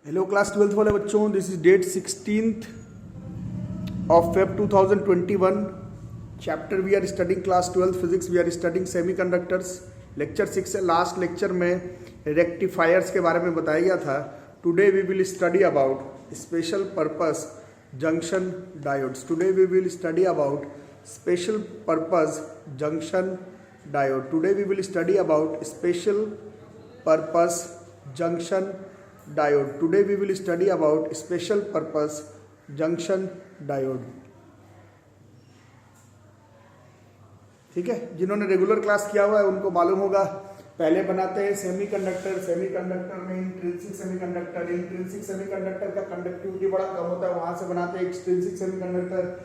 Hello class 12th वाले बच्चों, this is date 16th of Feb 2021. Chapter we are studying class 12 physics. We are studying semiconductors. Lecture 6 से last lecture में rectifiers के बारे में बताया गया था. Today we will study about special purpose junction diodes. Today we will study about special purpose junction diode. Today we will study about special purpose junction diode. Today we will study about special purpose junction diode. ठीक है, जिन्होंने regular class किया हुआ है उनको मालूम होगा. पहले बनाते हैं सेमीकंडक्टर. सेमीकंडक्टर में इंट्रिंसिक सेमीकंडक्टर. इंट्रिंसिक सेमीकंडक्टर का कंडक्टिविटी बड़ा कम होता है, वहां से बनाते हैं एक्सट्रिंसिक सेमीकंडक्टर.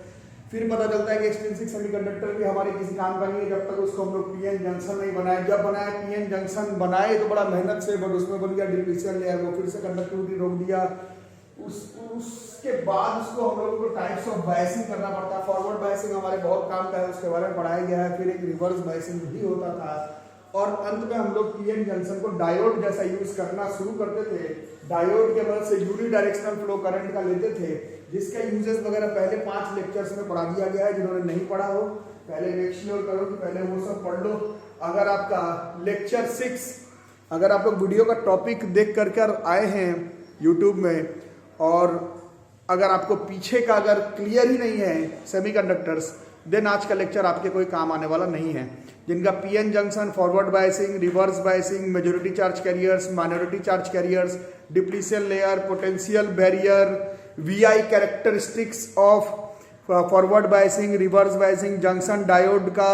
फिर पता चलता है कि एक्सट्रिंसिक सेमीकंडक्टर भी हमारे किसी काम का नहीं है जब तक उसको हम लोग पीएन जंक्शन नहीं बनाए. जब बनाए पीएन जंक्शन बनाए तो बड़ा मेहनत से, बट उसमें बन गया डिप्लीशन लेयर, वो फिर से कंडक्टिविटी रोक दिया. उसके बाद उसको हम लोगों को टाइप्स ऑफ बायसिंग करना पड़ता है. फॉरवर्ड बायसिंग हमारे बहुत काम का है, उसके बारे में पढ़ाया गया है. फिर एक रिवर्स बायसिंग भी होता था और अंत में हम लोग पीएन जंक्शन को डायोड जैसा यूज करना शुरू करते थे. डायोड के मदद से यूनिडायरेक्शनल फ्लो करंट का लेते थे, जिसका यूजेस वगैरह पहले 5 लेक्चर्स में पढ़ा दिया गया है. जिन्होंने नहीं पढ़ा हो पहले मेक श्योर करो कि पहले वो सब पढ़ लो. अगर आपका लेक्चर 6 अगर आप लोग वीडियो का टॉपिक देख कर आए हैं यूट्यूब में और अगर आपको पीछे का अगर क्लियर ही नहीं है सेमीकंडक्टर्स, देन आज का लेक्चर आपके कोई काम आने वाला नहीं है. जिनका PN junction, forward biasing, reverse biasing, majority charge carriers, minority charge carriers, depletion layer, potential barrier, VI characteristics of forward biasing, reverse biasing, junction diode का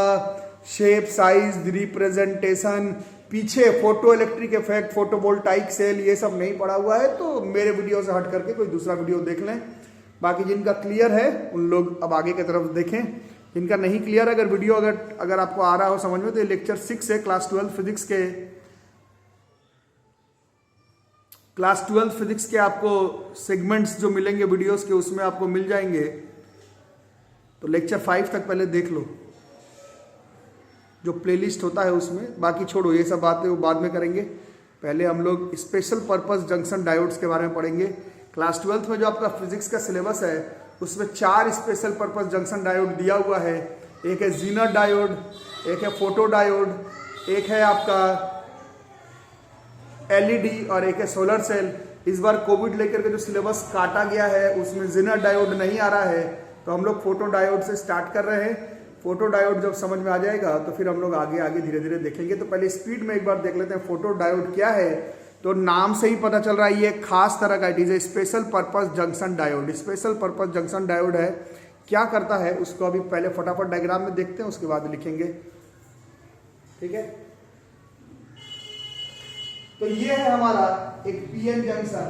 शेप, साइज, रिप्रेजेंटेशन, पीछे photo electric effect, photovoltaic cell, ये सब नहीं पढ़ा हुआ है तो मेरे वीडियो से हट करके कोई दूसरा वीडियो देख लें. बाकी जिनका क्लियर है उन लोग अब आगे की तरफ देखें. जिनका नहीं क्लियर, अगर वीडियो अगर आपको आ रहा हो समझ में, तो ये लेक्चर 6 है क्लास 12 फिजिक्स के. क्लास 12 फिजिक्स के आपको सेगमेंट्स जो मिलेंगे वीडियोस के, उसमें आपको मिल जाएंगे. तो लेक्चर 5 तक पहले देख लो जो प्लेलिस्ट होता है उसमें. बाकी छोड़ो, ये सब बातें वो बाद में करेंगे. पहले हम लोग स्पेशल पर्पस जंक्शन डायोड्स के बारे में पढ़ेंगे. क्लास 12 में जो आपका फिजिक्स का सिलेबस है उसमें 4 स्पेशल पर्पस जंक्शन डायोड दिया हुआ है. एक है जीनर डायोड, एक है फोटो डायोड, एक है आपका एलईडी और एक है सोलर सेल. इस बार कोविड लेकर के जो सिलेबस काटा गया है उसमें जीनर डायोड नहीं आ रहा है, तो हम लोग फोटो डायोड से स्टार्ट कर रहे हैं. फोटो डायोड जब समझ में आ जाएगा तो फिर हम लोग आगे आगे धीरे धीरे देखेंगे. तो पहले स्पीड में एक बार देख लेते हैं फोटो डायोड क्या है. तो नाम से ही पता चल रहा है ये खास तरह का, it is a special purpose junction diode. Special purpose junction diode है, क्या करता है उसको अभी पहले फटाफट डायग्राम में देखते हैं, उसके बाद लिखेंगे. ठीक है, तो ये है हमारा एक PN junction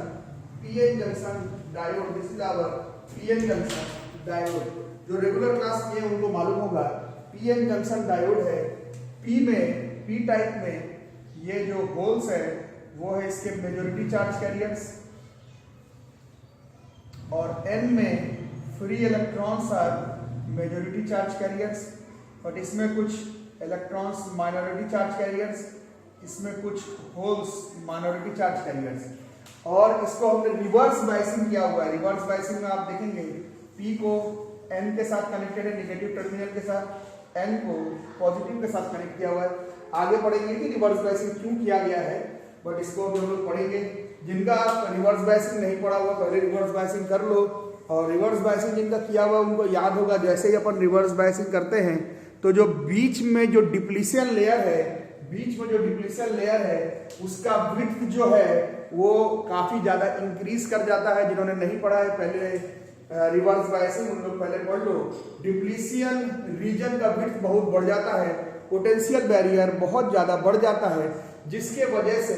diode. This is our PN junction diode. जो रेगुलर क्लास किए हैं उनको मालूम होगा पीएन जंक्शन डायोड है. पी टाइप में ये जो होल्स है वो है इसके मेजॉरिटी चार्ज कैरियर्स और एन में free electrons are majority charge carriers, but इसमें कुछ इलेक्ट्रॉन्स माइनॉरिटी चार्ज कैरियर्स, इसमें कुछ होल्स माइनॉरिटी चार्ज कैरियर्स. और इसको हमने रिवर्स बायसिंग किया हुआ है. रिवर्स बायसिंग में आप देखेंगे पी को एन के साथ कनेक्टेड है, निगेटिव टर्मिनल के साथ, एन को पॉजिटिव के साथ कनेक्ट किया हुआ है. आगे पढ़ेंगे कि रिवर्स बायसिंग क्यों किया गया है, बट इसको हम लोग पढ़ेंगे. जिनका रिवर्स बायसिंग नहीं पढ़ा हुआ पहले रिवर्स बायसिंग कर लो, और रिवर्स बायसिंग जिनका किया हुआ उनको याद होगा जैसे ही अपन रिवर्स बायसिंग करते हैं तो जो बीच में जो डिप्लीशन लेयर है उसका विड्थ जो है वो काफी ज्यादा इंक्रीज कर जाता है. जिन्होंने नहीं पढ़ा है पहले रिवर्स बायसिंग उन लोग पहले पढ़ लो. डिप्लीशन रीजन का विड्थ बहुत बढ़ जाता है, पोटेंशियल बैरियर बहुत ज्यादा बढ़ जाता है, जिसके वजह से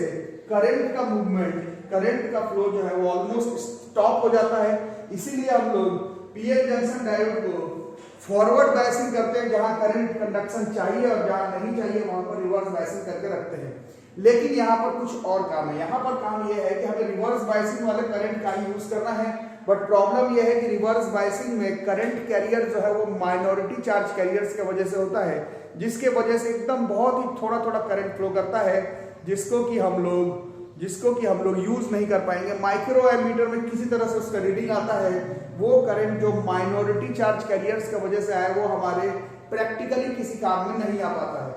करंट का मूवमेंट, करंट का फ्लो जो है वो ऑलमोस्ट स्टॉप हो जाता है. इसीलिए हम लोग पीएन जंक्शन डायोड को फॉरवर्ड बायसिंग करते हैं, जहां करंट कंडक्शन चाहिए और जहां नहीं चाहिए वहां पर रिवर्स बायसिंग करके रखते हैं. लेकिन यहाँ पर कुछ और काम है. यहाँ पर काम यह है कि हमें रिवर्स बायसिंग वाले करंट का यूज करना है, बट प्रॉब्लम यह है कि रिवर्स बायसिंग में करंट कैरियर जो है वो माइनॉरिटी चार्ज कैरियर्स की वजह से होता है, जिसके वजह से एकदम बहुत ही थोड़ा थोड़ा करंट फ्लो करता है, जिसको कि हम लोग जिसको कि हम लोग यूज नहीं कर पाएंगे। माइक्रो एमीटर में किसी तरह से उसका रीडिंग आता है, वो करंट जो माइनॉरिटी चार्ज कैरियर्स की वजह से आया वो हमारे प्रैक्टिकली किसी काम में नहीं आ पाता है।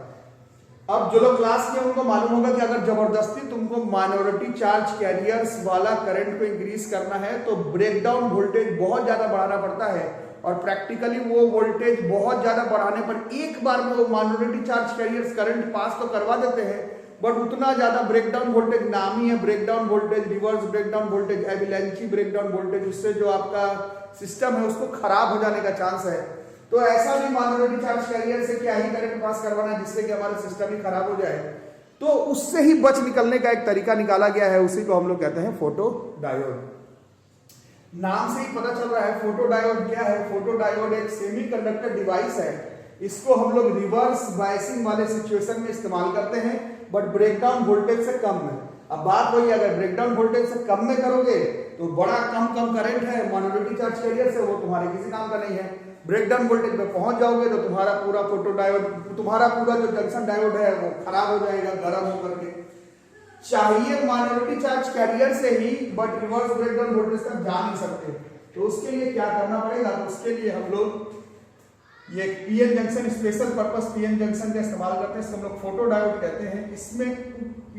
अब जो लोग क्लास किए उनको मालूम होगा कि अगर जबरदस्ती तुमको माइनॉरिटी चार्ज कैरियर्स वाला करंट को इंक्रीज करना है तो ब्रेकडाउन वोल्टेज बहुत ज्यादा बढ़ाना पड़ता है, और प्रैक्टिकली वो वोल्टेज बहुत ज्यादा बढ़ाने पर एक बार में वो minority charge carriers current pass तो करवा देते हैं, बट उतना ज्यादा ब्रेकडाउन वोल्टेज नाम ही है breakdown voltage, reverse breakdown voltage, avalanche breakdown voltage, उससे जो आपका सिस्टम है उसको खराब हो जाने का चांस है। तो ऐसा भी माइनॉरिटी चार्ज कैरियर से क्या ही करंट पास करवाना जिससे कि हमारा सिस्टम ही खराब हो जाए, तो उससे ही बच निकलने का एक तरीका निकाला गया है, उसी को हम लोग कहते हैं फोटो डायोड। नाम से ही पता चल रहा है फोटो डायोड क्या है। फोटो डायोड एक सेमीकंडक्टर डिवाइस है, इसको हम लोग रिवर्स बायसिंग वाले सिचुएशन में इस्तेमाल करते हैं, बट ब्रेकडाउन वोल्टेज से कम में। अब बात वही, अगर ब्रेकडाउन वोल्टेज से कम में करोगे तो बड़ा कम करंट है माइनॉरिटी चार्ज कैरियर से, वो तुम्हारे किसी काम का नहीं है। ब्रेकडाउन वोल्टेज पे पहुंच जाओगे तो तुम्हारा पूरा फोटो डायोड, तुम्हारा पूरा जो जंक्शन डायोड है वो खराब हो जाएगा गर्म होकर के। चाहिए माइनॉरिटी चार्ज कैरियर से ही, बट रिवर्स ब्रेकडाउन वोल्टेज तक जा नहीं सकते, तो उसके लिए क्या करना पड़ेगा, तो उसके लिए हम लोग ये PN junction, special purpose PN junction का इस्तेमाल करते हैं, इसको हम लोग फोटो डायोड कहते हैं। इसमें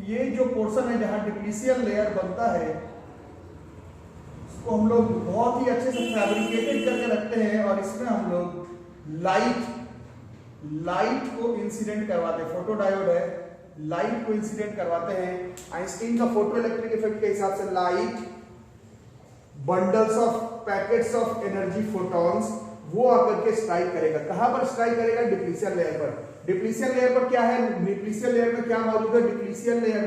ये जो पोर्शन है जहां डिप्लीशियन लेयर बनता है उसको हम लोग बहुत ही अच्छे से फैब्रिकेटेड करके रखते हैं, और इसमें हम लोग लाइट को इंसिडेंट करवाते हैं। फोटो डायोड है, लाइट को इंसिडेंट करवाते हैं। आइंस्टीन का फोटो इलेक्ट्रिक इफेक्ट के हिसाब से light bundles of packets of energy photons वो आकर के स्ट्राइक करेगा। कहां पर स्ट्राइक करेगा? डिप्लीशियन लेयर पर। डिप्लीशियन लेयर पर क्या है, डिप्लीशियन लेयर में क्या मौजूद है, डिप्लीशियन लेयर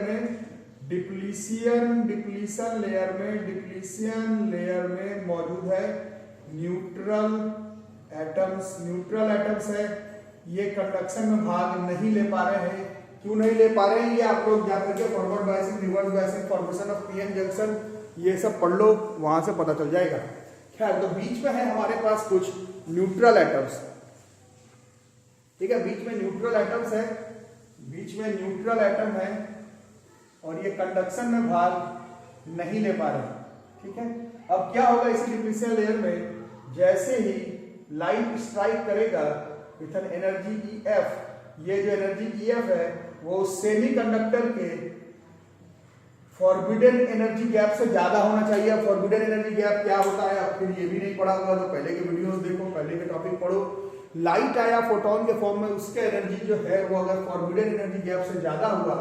में मौजूद है न्यूट्रल एटम्स है। ये कंडक्शन में भाग नहीं ले पा रहे हैं। क्यों नहीं ले पा रहे हैं? ये आप लोग जाकर के forward biasing, reverse biasing, formation of PN junction, ये सब पढ़ लो, वहां से पता चल जाएगा। खैर, तो बीच में है हमारे पास कुछ न्यूट्रल एटम्स, ठीक है, बीच में न्यूट्रल एटम्स है, बीच में न्यूट्रल एटम है, और ये कंडक्शन में भाग नहीं ले पा रहे, ठीक है। अब क्या होगा इसी डिप्लीशियन लेयर में, जैसे ही लाइट स्ट्राइक करेगा विथ एन एनर्जी EF, ये जो एनर्जी EF है वो सेमीकंडक्टर के फॉरबिडन एनर्जी गैप से ज्यादा होना चाहिए। फॉरबिडन एनर्जी गैप क्या होता है, अब फिर ये भी नहीं पढ़ा हुआ तो पहले के वीडियोस देखो, पहले के टॉपिक पढ़ो। लाइट आया फोटोन के फॉर्म में, उसके एनर्जी जो है वो अगर फॉरबिडन एनर्जी गैप से ज्यादा हुआ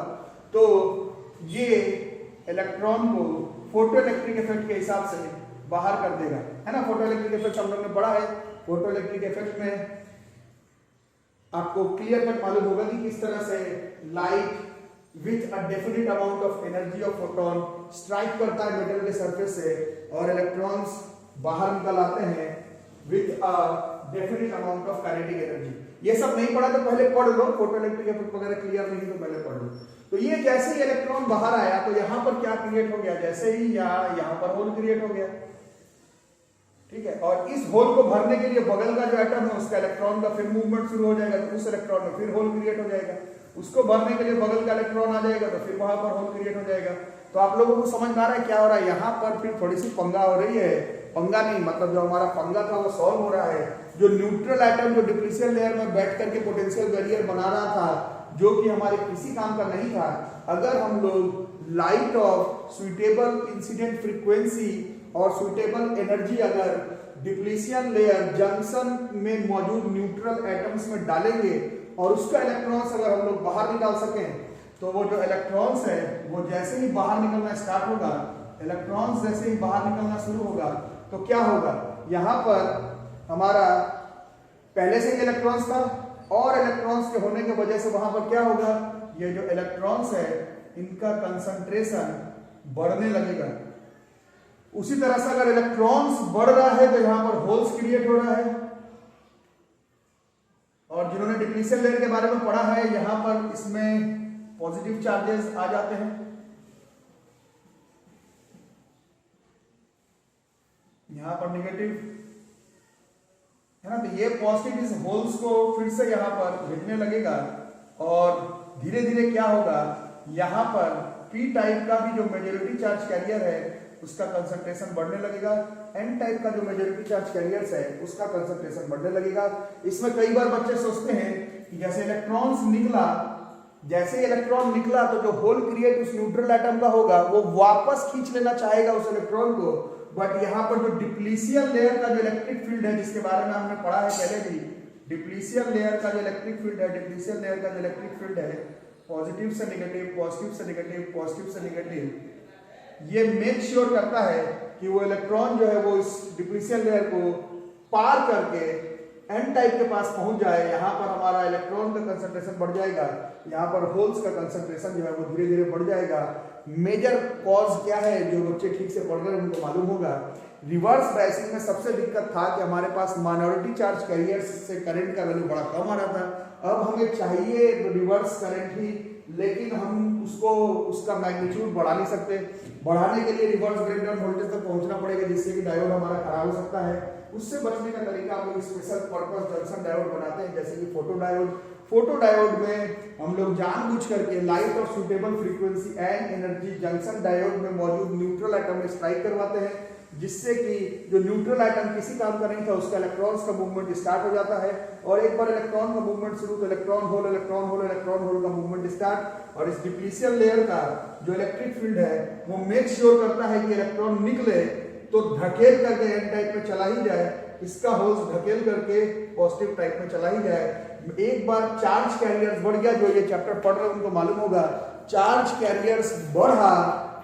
तो ये इलेक्ट्रॉन को फोटो इलेक्ट्रिक इफेक्ट के हिसाब से बाहर कर देगा, है ना। फोटो इलेक्ट्रिक इफेक्ट हम लोग ने पढ़ा है। फोटो इलेक्ट्रिक इफेक्ट में आपको क्लियर कट मालूम होगा कि किस तरह से light with a definite amount of energy of photon strike करता है मेटल के सरफेस से, और इलेक्ट्रॉन्स बाहर निकल आते हैं with a definite amount of kinetic energy. ये सब नहीं पढ़ा तो पहले पढ़ लो, फोटो इलेक्ट्रिक इफेक्ट वगैरह क्लियर नहीं तो पहले पढ़ लो। तो ये जैसे ही इलेक्ट्रॉन बाहर आया तो यहाँ पर क्या क्रिएट हो गया, जैसे ही यहाँ पर होल क्रिएट हो गया, ठीक है। और इस होल को भरने के लिए बगल का जो एटम है उसका इलेक्ट्रॉन का फिर मूवमेंट शुरू हो जाएगा, तो उस इलेक्ट्रॉन में फिर होल क्रिएट हो जाएगा। उसको भरने के लिए बगल का इलेक्ट्रॉन आ जाएगा तो फिर वहां पर होल क्रिएट हो जाएगा। तो आप लोगों को समझ में आ रहा है क्या हो रहा है यहाँ पर? फिर थोड़ी सी पंगा हो रही है, पंगा नहीं मतलब जो हमारा पंगा था वो सॉल्व हो रहा है। जो न्यूट्रल एटम जो डिप्लीशियन लेयर में बैठ करके पोटेंशियल बैरियर बना रहा था, जो कि हमारे किसी काम का नहीं था, अगर हम लोग light of suitable incident frequency और सुइटेबल एनर्जी अगर डिप्लीशियन लेयर जंक्शन में मौजूद न्यूट्रल एटम्स में डालेंगे और उसका इलेक्ट्रॉन्स अगर हम लोग बाहर निकाल सकें, तो वो जो इलेक्ट्रॉन्स है वो जैसे ही बाहर निकलना स्टार्ट होगा, इलेक्ट्रॉन्स जैसे ही बाहर निकलना शुरू होगा तो क्या होगा, यहाँ पर हमारा पहले से ही इलेक्ट्रॉन्स था और इलेक्ट्रॉन्स के होने की वजह से वहां पर क्या होगा, ये जो इलेक्ट्रॉन्स है इनका कंसंट्रेशन बढ़ने लगेगा। उसी तरह से अगर इलेक्ट्रॉन्स बढ़ रहा है तो यहां पर होल्स क्रिएट हो रहा है। और जिन्होंने डिप्लीशियन लेयर के बारे में पढ़ा है, यहां पर इसमें पॉजिटिव चार्जेस आ जाते हैं, यहां पर नेगेटिव है ना। तो ये पॉजिटिव इस होल्स को फिर से यहां पर भेजने लगेगा और धीरे धीरे क्या होगा, यहां पर पी टाइप का भी जो मेजॉरिटी चार्ज कैरियर है उसका कंसंट्रेशन बढ़ने लगेगा, एन टाइप का जो मेजॉरिटी चार्ज कैरियर्स है उसका कंसंट्रेशन बढ़ने लगेगा। इसमें कई बार बच्चे सोचते हैं कि जैसे इलेक्ट्रॉन्स निकला, जैसे इलेक्ट्रॉन निकला तो जो होल क्रिएट उस न्यूट्रल एटम का होगा वो वापस खींच लेना चाहेगा उस इलेक्ट्रॉन को, बट यहाँ पर जो डिप्लीशियन लेयर का जो इलेक्ट्रिक फील्ड है जिसके बारे में हमने पढ़ा है पहले भी, डिप्लीशियन लेयर का जो इलेक्ट्रिक फील्ड है, डिप्लीशियन लेयर का जो इलेक्ट्रिक फील्ड है पॉजिटिव से नेगेटिव, पॉजिटिव से नेगेटिव, पॉजिटिव से नेगेटिव, ये मेक श्योर करता है कि वो इलेक्ट्रॉन जो है वो इस डिप्लीशियन लेयर को पार करके एन टाइप के पास पहुंच जाए। यहाँ पर हमारा इलेक्ट्रॉन का कंसंट्रेशन बढ़ जाएगा, यहाँ पर होल्स का कंसंट्रेशन जो है वो धीरे धीरे बढ़ जाएगा। मेजर कॉज क्या है, जो बच्चे ठीक से पढ़ रहे हैं उनको मालूम होगा। रिवर्स बायसिंग में सबसे दिक्कत था कि हमारे पास माइनॉरिटी चार्ज कैरियर्स से करंट का वैल्यू बड़ा कम आ रहा था। अब हमें चाहिए रिवर्स करंट ही, लेकिन हम उसको उसका मैग्नीट्यूड बढ़ा नहीं सकते। बढ़ाने के लिए रिवर्स ब्रेकडाउन वोल्टेज तक पहुंचना पड़ेगा जिससे कि डायोड हमारा खराब हो सकता है। उससे बचने का तरीका हम लोग स्पेशल पर्पस जंक्शन डायोड बनाते हैं, जैसे कि फोटो डायोड। फोटो डायोड में हम लोग जानबूझ करके लाइट और suitable frequency and energy junction diode में मौजूद न्यूट्रल एटम में स्ट्राइक करवाते हैं, जिससे कि जो न्यूट्रल एटम किसी काम का नहीं था उसका इलेक्ट्रॉन्स का मूवमेंट स्टार्ट हो जाता है। और एक बार इलेक्ट्रॉन का मूवमेंट शुरू तो electron hole electron hole electron hole का मूवमेंट स्टार्ट। और इस डिप्लीशियन लेयर का जो इलेक्ट्रिक फील्ड है वो मेक श्योर करता है कि इलेक्ट्रॉन निकले तो ढकेल करके एन टाइप में चला ही जाए, इसका होल्स ढकेल करके पॉजिटिव टाइप में चला ही जाए। एक बार चार्ज कैरियर्स बढ़ गया, जो ये चैप्टर पढ़ रहे हैं उनको मालूम होगा, चार्ज कैरियर्स बढ़ा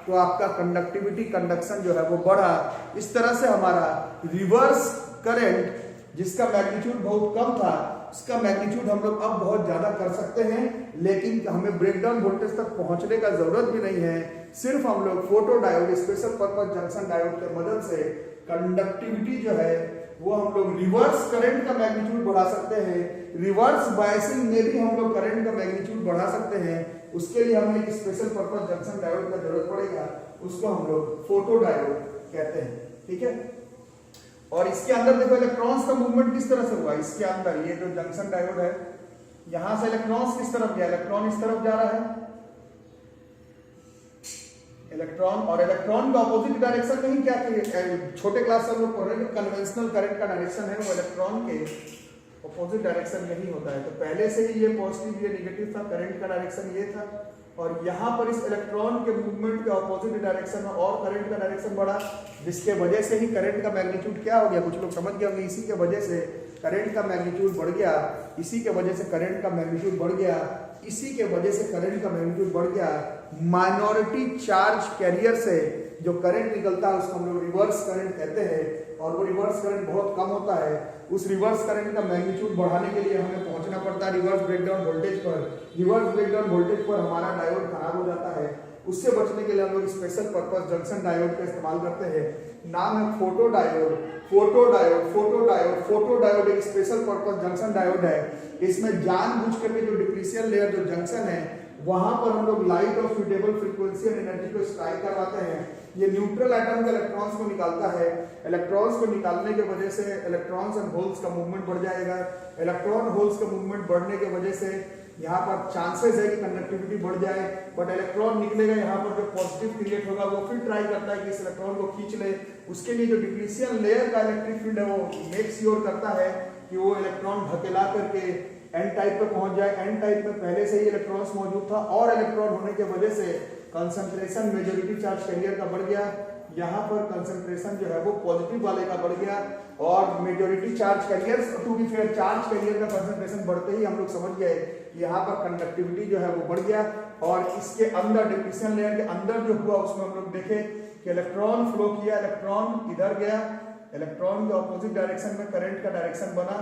तो आपका कंडक्टिविटी कंडक्शन जो है वो बढ़ा। इस तरह से हमारा रिवर्स करंट जिसका मैग्नीट्यूड बहुत कम था उसका मैग्नीट्यूड हम लोग अब बहुत ज्यादा कर सकते हैं, लेकिन हमें ब्रेकडाउन वोल्टेज तक पहुंचने का जरूरत भी नहीं है। सिर्फ हम लोग photo diode special purpose junction diode के मदद से कंडक्टिविटी जो है वो हम लोग रिवर्स करंट का मैग्नीट्यूड बढ़ा सकते हैं। रिवर्स बायसिंग में भी हम लोग करंट का मैग्नीट्यूड बढ़ा सकते हैं। उसके लिए हमें एक स्पेशल पर्पस जंक्शन डायोड का जरूरत पड़ेगा, उसको हम लोग फोटो डायोड कहते हैं। ठीक है, और इसके अंदर देखो इलेक्ट्रॉन्स का मूवमेंट किस तरह से हुआ। इसके अंदर ये जो जंक्शन डायोड है, यहां से इलेक्ट्रॉन्स किस तरफ गया, इलेक्ट्रॉन इस तरफ जा रहा है इलेक्ट्रॉन, और इलेक्ट्रॉन का अपोजिट डायरेक्शन नहीं, क्या कि छोटे क्लास से हम लोग पढ़ रहे हैं कन्वेंशनल करंट का डायरेक्शन है वो इलेक्ट्रॉन के अपोजिट डायरेक्शन नहीं होता है। तो पहले से ही ये पॉजिटिव ये नेगेटिव था, करंट का डायरेक्शन ये था, और यहाँ पर इस इलेक्ट्रॉन के मूवमेंट के अपोजिट डायरेक्शन में और करंट का डायरेक्शन बढ़ा, जिसके वजह से ही करंट का मैग्नीट्यूड क्या हो गया, कुछ लोग समझ गए होंगे, इसी के वजह से करंट का मैग्नीट्यूड बढ़ गया, इसी के वजह से करंट का मैग्नीट्यूड बढ़ गया, इसी के वजह से करंट का मैग्नीट्यूड बढ़ गया। माइनॉरिटी चार्ज कैरियर से जो करंट निकलता है उसको हम लोग रिवर्स करंट कहते हैं, और वो रिवर्स करंट बहुत कम होता है। उस रिवर्स करंट का मैग्नीट्यूड बढ़ाने के लिए हमें पहुंचना पड़ता है रिवर्स ब्रेकडाउन वोल्टेज पर। रिवर्स ब्रेकडाउन वोल्टेज पर हमारा डायोड खराब हो जाता है, उससे बचने के लिए हम लोग स्पेशल पर्पस जंक्शन डायोड का इस्तेमाल करते हैं। नाम है photo diode. Photo diode photo diode photo diode एक स्पेशल पर्पस जंक्शन डायोड है। इसमें जानबूझ करके जो डिप्लीशियन लेयर जो जंक्शन है वहां पर हम लोग लाइट और सुटेबल फ्रीक्वेंसी और एनर्जी को स्ट्राइक करवाते हैं। ये न्यूट्रल एटम के इलेक्ट्रॉन्स को निकालता है। इलेक्ट्रॉन्स को निकालने की वजह से इलेक्ट्रॉन्स एंड होल्स का मूवमेंट बढ़ जाएगा। इलेक्ट्रॉन होल्स का मूवमेंट बढ़ने की वजह से यहाँ पर चांसेस है कि कंडक्टिविटी बढ़ जाए, बट इलेक्ट्रॉन निकलेगा, यहाँ पर जो पॉजिटिव क्रिएट होगा वो फिर ट्राई करता है कि इस इलेक्ट्रॉन को खींच ले। उसके लिए जो डिप्लीशियन लेयर का इलेक्ट्रिक फील्ड है वो मेक श्योर करता है कि वो इलेक्ट्रॉन धकेला करके एन टाइप पे पहुंच जाए। एन टाइप में पहले से ही इलेक्ट्रॉन्स मौजूद था और इलेक्ट्रॉन होने की वजह से कंसंट्रेशन मेजॉरिटी चार्ज कैरियर का बढ़ गया। यहाँ पर कंसंट्रेशन जो है वो पॉजिटिव वाले का बढ़ गया, और majority charge carrier to be fair charge carrier का कंसंट्रेशन बढ़ते ही हम लोग समझ गए कि यहाँ पर कंडक्टिविटी जो है वो बढ़ गया। और इसके अंदर डिप्लीशन लेयर के अंदर जो हुआ उसमें हम लोग देखे कि इलेक्ट्रॉन फ्लो किया, इलेक्ट्रॉन इधर गया, इलेक्ट्रॉन के ऑपोजिट डायरेक्शन में करंट का डायरेक्शन बना,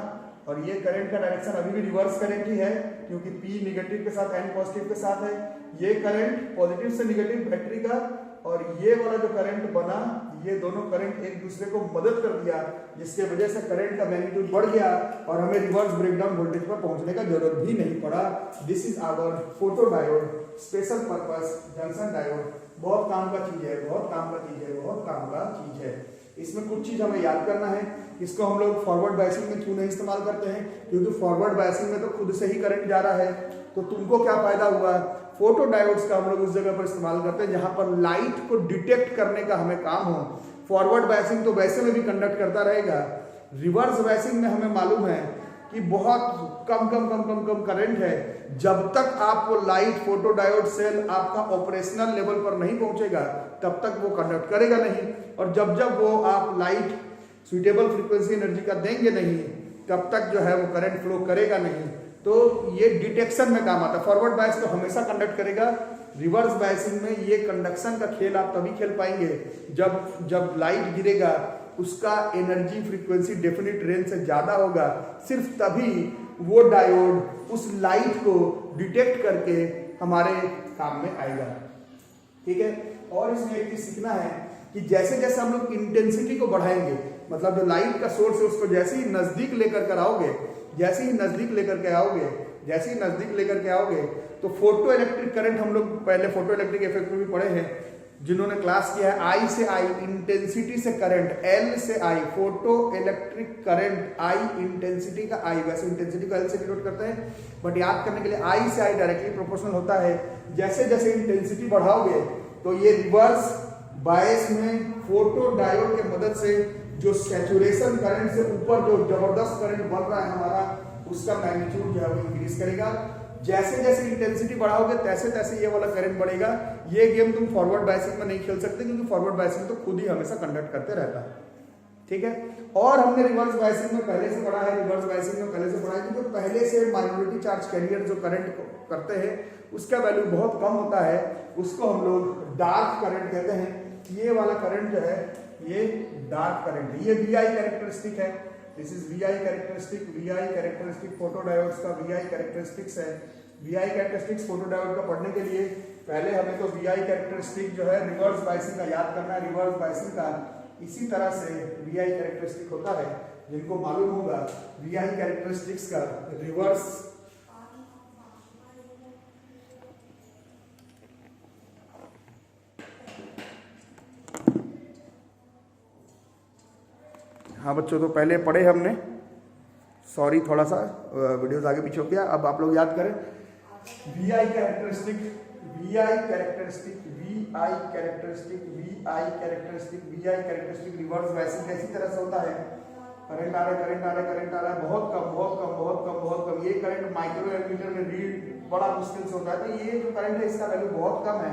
और ये करंट का डायरेक्शन अभी भी रिवर्स करंट ही है क्योंकि P नेगेटिव के साथ N पॉजिटिव के साथ है। ये करंट पॉजिटिव से नेगेटिव बैटरी का, और ये वाला जो करंट बना, ये दोनों करंट एक दूसरे को मदद कर दिया, जिसके वजह से करंट का मैग्नीट्यूड बढ़ गया और हमें रिवर्स ब्रेकडाउन वोल्टेज पर पहुंचने का जरूरत भी नहीं पड़ा। This is our photo diode special purpose junction diode. बहुत काम का चीज है, बहुत काम का चीज है, बहुत काम का चीज है। इसमें कुछ चीज हमें याद करना है। इसको हम लोग फॉरवर्ड बायसिंग में क्यों नहीं इस्तेमाल करते हैं, क्योंकि फॉरवर्ड बायसिंग में तो खुद से ही करंट जा रहा है। तो तुमको क्या फायदा हुआ, फोटो डायोड्स का हम लोग उस जगह पर इस्तेमाल करते हैं जहां पर लाइट को डिटेक्ट करने का हमें काम हो। फॉरवर्ड बायसिंग तो वैसे में भी कंडक्ट करता रहेगा, रिवर्स बायसिंग में हमें मालूम है कि बहुत कम करंट है। जब तक आपको लाइट फोटो डायोड सेल आपका ऑपरेशनल लेवल पर नहीं पहुंचेगा तब तक वो कंडक्ट करेगा नहीं, और जब वो आप लाइट सुइटेबल फ्रीक्वेंसी एनर्जी का देंगे नहीं तब तक जो है वो करंट फ्लो करेगा नहीं। तो ये डिटेक्शन में काम आता है। फॉरवर्ड बायस तो हमेशा कंडक्ट करेगा, रिवर्स बायसिंग में ये कंडक्शन का खेल आप तभी खेल पाएंगे जब लाइट गिरेगा उसका एनर्जी फ्रीक्वेंसी डेफिनेट रेंज से ज्यादा होगा, सिर्फ तभी वो डायोड उस लाइट को डिटेक्ट करके हमारे काम में आएगा। ठीक है, और इसमें एक चीज सीखना है कि जैसे जैसे हम लोग इंटेंसिटी को बढ़ाएंगे, मतलब जो लाइट का सोर्स है उसको जैसे ही नजदीक लेकर के आओगे तो फोटो इलेक्ट्रिक करंट, हम लोग पहले फोटो इलेक्ट्रिक इफेक्ट में भी पढ़े हैं, जिन्होंने क्लास किया है, आई से आई इंटेंसिटी से करंट, एल से आई फोटो इलेक्ट्रिक करंट, आई इंटेंसिटी का आई, वैसे इंटेंसिटी को एल से डिनोट करते हैं बट याद करने के लिए आई से आई डायरेक्टली प्रोपोर्शनल होता है। जैसे जैसे इंटेंसिटी बढ़ाओगे तो ये रिवर्स बायस में फोटो डायोड के मदद से जो सैचुरेशन करंट से ऊपर जो जबरदस्त करंट बढ़ रहा है हमारा, उसका मैग्नीट्यूड जो है वो इंक्रीज करेगा। जैसे जैसे इंटेंसिटी बढ़ाओगे तैसे तैसे ये वाला करंट बढ़ेगा। ये गेम तुम फॉरवर्ड बायसिंग में नहीं खेल सकते क्योंकि फॉरवर्ड बायसिंग तो खुद ही हमेशा कंडक्ट करते रहता है। ठीक है, और हमने रिवर्स बायसिंग में पहले से पढ़ा है, कि जो पहले से माइनॉरिटी चार्ज कैरियर जो करंट करते हैं उसका वैल्यू बहुत कम होता है, उसको हम लोग डार्क करंट कहते हैं। ये वाला करंट जो है ये डार्क करंट है, ये VI कैरेक्टरिस्टिक है, this is VI characteristic photo diodes का VI कैरेक्टरिस्टिक्स है। VI कैरेक्टरिस्टिक्स फोटो डायोड का पढ़ने के लिए पहले हमें तो VI कैरेक्टरिस्टिक जो है रिवर्स बायसिंग का याद करना है। रिवर्स बायसिंग का इसी तरह से VI कैरेक्टरिस्टिक होता है, जिनको मालूम होगा VI कैरेक्टरिस्टिक्स का रिवर्स हाँ बच्चों, तो पहले पढ़े हमने, सॉरी थोड़ा सा वीडियोस आगे पीछे हो गया। अब आप लोग याद करें VI कैरेक्टरिस्टिक रिवर्स बायसिंग इसी तरह से होता है। करंट आ रहा है बहुत कम। ये करंट माइक्रो एम्पीयर में रीड बड़ा मुश्किल से होता है, तो ये जो करंट है इसका वैल्यू बहुत कम है।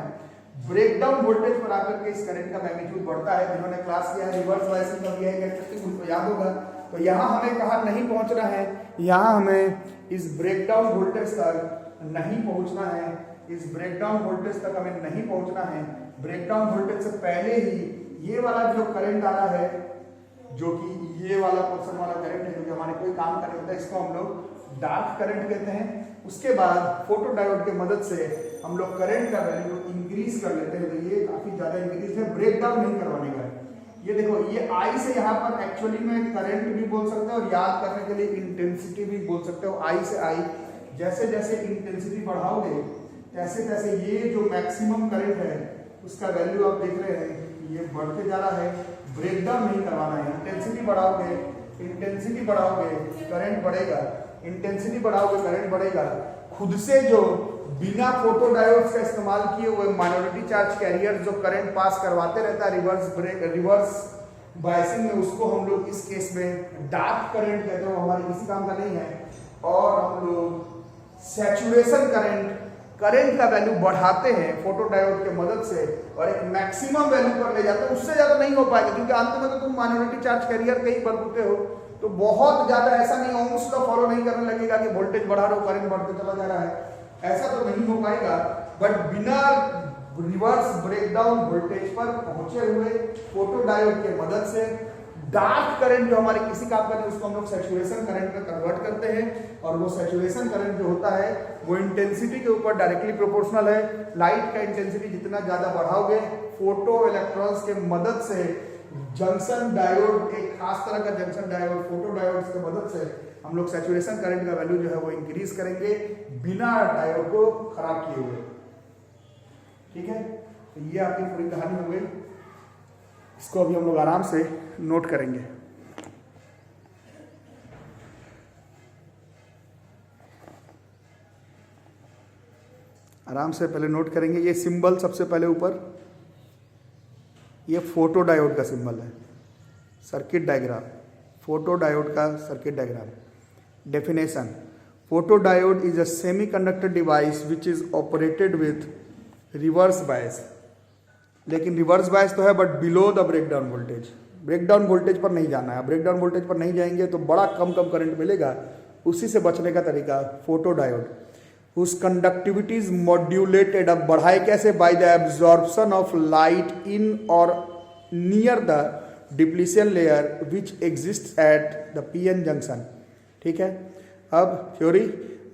ब्रेकडाउन वोल्टेज पर आकर के इस करंट का मैग्नीट्यूड बढ़ता है। जिन्होंने क्लास किया है रिवर्स बायसिंग का VI कैरेक्टरिस्टिक उनको याद होगा। तो यहाँ हमें कहा नहीं पहुंचना है, यहाँ हमें इस ब्रेकडाउन वोल्टेज तक नहीं पहुंचना है, ब्रेकडाउन वोल्टेज से पहले ही ये वाला जो करंट आ रहा है, जो कि ये वाला पोर्शन वाला करंट है जो कि हमारे कोई काम का नहीं होता, इसको हम लोग डार्क करंट कहते हैं। उसके बाद फोटो डायोड के मदद से हम लोग करंट का वैल्यू इंक्रीज कर लेते हैं, तो ये काफी ज्यादा इंक्रीज है, ब्रेकडाउन नहीं करवाने का। ये देखो, ये आई से यहाँ पर एक्चुअली में करंट भी बोल सकते हो और याद करने के लिए इंटेंसिटी भी बोल सकते हो। आई से आई, जैसे जैसे इंटेंसिटी बढ़ाओगे तैसे तैसे ये जो मैक्सिमम करंट है उसका वैल्यू आप देख रहे हैं ये बढ़ते जा रहा है। ब्रेकडाउन नहीं करवाना है। इंटेंसिटी बढ़ाओगे करंट बढ़ेगा, इंटेंसिटी बढ़ाओगे करंट बढ़ेगा। खुद से जो बिना फोटो डायोड्स का इस्तेमाल किए हुए माइनॉरिटी चार्ज कैरियर जो करंट पास करवाते रहता है रिवर्स बायसिंग में, उसको हम लोग इस केस में डार्क करंट कहते हैं, हमारे किसी काम का नहीं है। और हम लोग सैचुरेशन करंट का वैल्यू बढ़ाते हैं फोटो डायोड के मदद से और एक मैक्सिमम वैल्यू पर ले जाते हैं। उससे ज्यादा नहीं हो पाएगा क्योंकि अंत में तो तुम माइनॉरिटी चार्ज कैरियर के ही बलबूते हो, तो बहुत ज्यादा ऐसा नहीं हो, उसका फॉलो नहीं करने लगेगा कि वोल्टेज बढ़ा रहे हो करंट बढ़ते चला जा रहा है, ऐसा तो नहीं हो पाएगा। बट बिना रिवर्स ब्रेकडाउन वोल्टेज पर पहुंचे हुए फोटो डायोड के मदद से डार्क करंट जो हमारे किसी काम का नहीं, उसको हम लोग सैचुरेशन करंट में कन्वर्ट करते हैं। और वो सैचुरेशन करंट जो होता है वो इंटेंसिटी के ऊपर डायरेक्टली प्रोपोर्शनल है। लाइट का इंटेंसिटी जितना ज्यादा बढ़ाओगे, फोटो इलेक्ट्रॉन्स के मदद से जंक्शन डायोड, एक खास तरह का जंक्शन डायोड, फोटो डायोड्स की मदद से हम लोग सैचुरेशन करंट का वैल्यू जो है वो इंक्रीज करेंगे बिना डायोड को खराब किए हुए। ठीक है, तो ये आपकी पूरी कहानी हो गई। इसको अभी हम लोग आराम से नोट करेंगे। आराम से पहले नोट करेंगे। ये सिंबल सबसे पहले ऊपर, ये फोटो डायोड का सिंबल है, सर्किट डायग्राम, फोटो डायोड का circuit diagram. Definition: photo diode is a semiconductor device which is operated with reverse bias. लेकिन रिवर्स बायस तो है but below the breakdown voltage. Breakdown voltage पर नहीं जाना है। ब्रेकडाउन वोल्टेज पर नहीं जाएंगे तो बड़ा कम करंट मिलेगा। उसी से बचने का तरीका photo diode, whose conductivity is modulated. अब बढ़ाए कैसे? By the absorption of light in और near the depletion layer which exist at the PN junction. ठीक है। अब theory: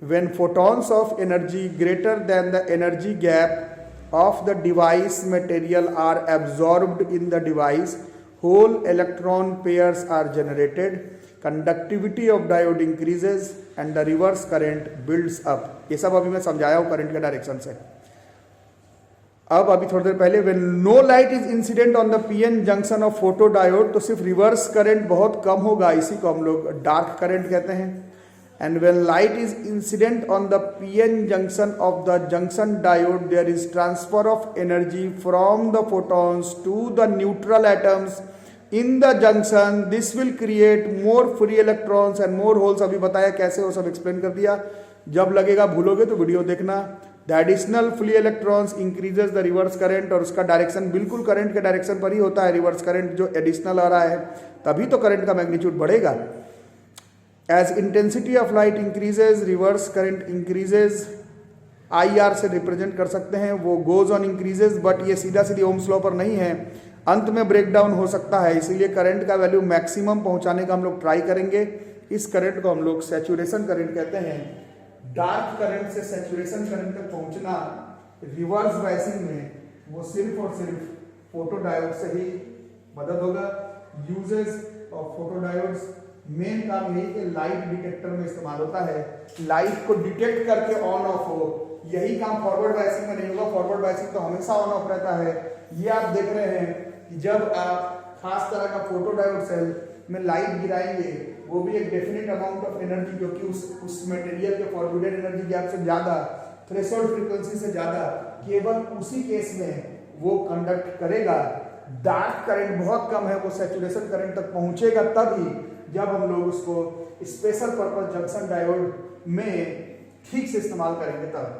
when photons of energy greater than the energy gap of the device material are absorbed in the device, hole electron pairs are generated, conductivity of diode increases and the reverse current builds up. ये सब अभी मैं समझाया हूं current के direction से। अब अभी थोड़ी देर पहले, when no light is incident on the PN junction of photo diode, तो सिर्फ रिवर्स करंट बहुत कम होगा, इसी को हम लोग डार्क करंट कहते हैं। And when light is incident on the PN junction of the junction diode, there is transfer of energy from the photons to the neutral atoms in the junction. This will create more free electrons and more holes. अभी बताया कैसे, वो सब explain कर दिया। जब लगेगा भूलोगे तो वीडियो देखना। The additional free electrons increases the reverse current, और उसका डायरेक्शन बिल्कुल करंट के डायरेक्शन पर ही होता है। रिवर्स करंट जो एडिशनल आ रहा है, तभी तो करंट का मैग्नीट्यूड बढ़ेगा। As intensity of light increases, reverse current increases. IR से रिप्रेजेंट कर सकते हैं, वो गोज ऑन इंक्रीजेज, बट ये सीधा सीधी ओम्स लॉ पर नहीं है, अंत में ब्रेकडाउन हो सकता है। इसीलिए करंट का वैल्यू मैक्सिमम पहुंचाने का हम लोग ट्राई करेंगे। इस करंट को हम लोग सैचुरेशन करंट कहते हैं। डार्क करंट से सैचुरेशन करंट तक पहुंचना रिवर्स बायसिंग में वो सिर्फ और सिर्फ फोटो डायोड से ही मदद होगा। Uses of photo diodes, main काम यही कि लाइट डिटेक्टर में इस्तेमाल होता है। लाइट को डिटेक्ट करके ऑन ऑफ हो, यही काम फॉरवर्ड बायसिंग में नहीं होगा। फॉरवर्ड बायसिंग तो हमेशा ऑन ऑफ रहता है। ये आप देख रहे हैं कि जब आप खास तरह का फोटो डायोड सेल में लाइट गिराएंगे, वो भी एक डेफिनेट अमाउंट ऑफ एनर्जी, क्योंकि उस मटेरियल के फॉरवर्डेड एनर्जी गैप से ज्यादा, थ्रेशोल्ड फ्रीक्वेंसी से ज्यादा, केवल उसी केस में वो कंडक्ट करेगा। डार्क करंट बहुत कम है, वो सैचुरेशन करंट तक पहुंचेगा तभी जब हम लोग उसको स्पेशल पर्पस जंक्शन डायोड में ठीक से इस्तेमाल करेंगे तब।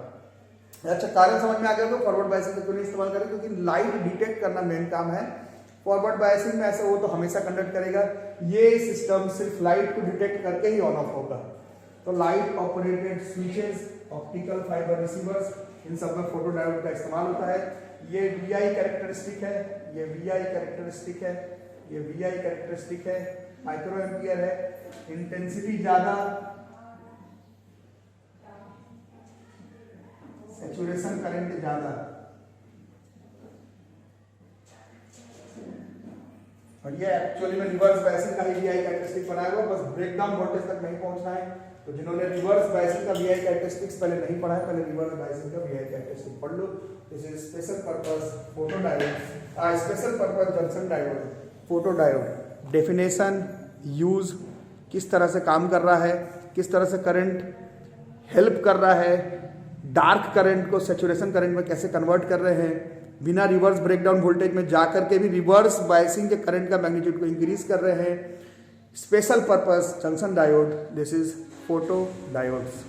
अच्छा, कारण समझ में आ गया तो फॉरवर्ड बायसिंग क्यों नहीं इस्तेमाल करें? क्योंकि लाइट डिटेक्ट करना मेन काम है। फॉरवर्ड बायसिंग में ऐसा वो तो हमेशा कंडक्ट करेगा। ये सिस्टम सिर्फ लाइट को डिटेक्ट करके ही ऑन ऑफ होगा। तो light operated switches, optical fibre receivers, इन सब में फोटो डायोड का इस्तेमाल होता है। ये VI कैरेक्टरिस्टिक है, ये VI कैरेक्टरिस्टिक है, ये VI कैरेक्टरिस्टिक है, माइक्रो एम्पियर है, इंटेंसिटी ज्यादा, सैचुरेशन करंट ज्यादा, और ये एक्चुअली में रिवर्स बायसिंग का ही VI कैरेक्टरिस्टिक बनाया हुआ, बस ब्रेकडाउन वोल्टेज तक नहीं पहुंचना है। तो जिन्होंने रिवर्स बायसिंग का VI कैरेक्टरिस्टिक्स पहले नहीं पढ़ा है, पहले रिवर्स बायसिंग का VI कैरेक्टरिस्टिक पढ़ लो। This is special purpose photo diode, special purpose junction diode, photo diode. Definition, use, किस तरह से काम कर रहा है, किस तरह से करंट हेल्प कर रहा है, डार्क करंट को सैचुरेशन करंट में कैसे कन्वर्ट कर रहे हैं, बिना रिवर्स ब्रेकडाउन वोल्टेज में जाकर के भी रिवर्स बायसिंग के करंट का मैग्नीट्यूड को इंक्रीज कर रहे हैं। Special purpose junction diode, this is photo diodes.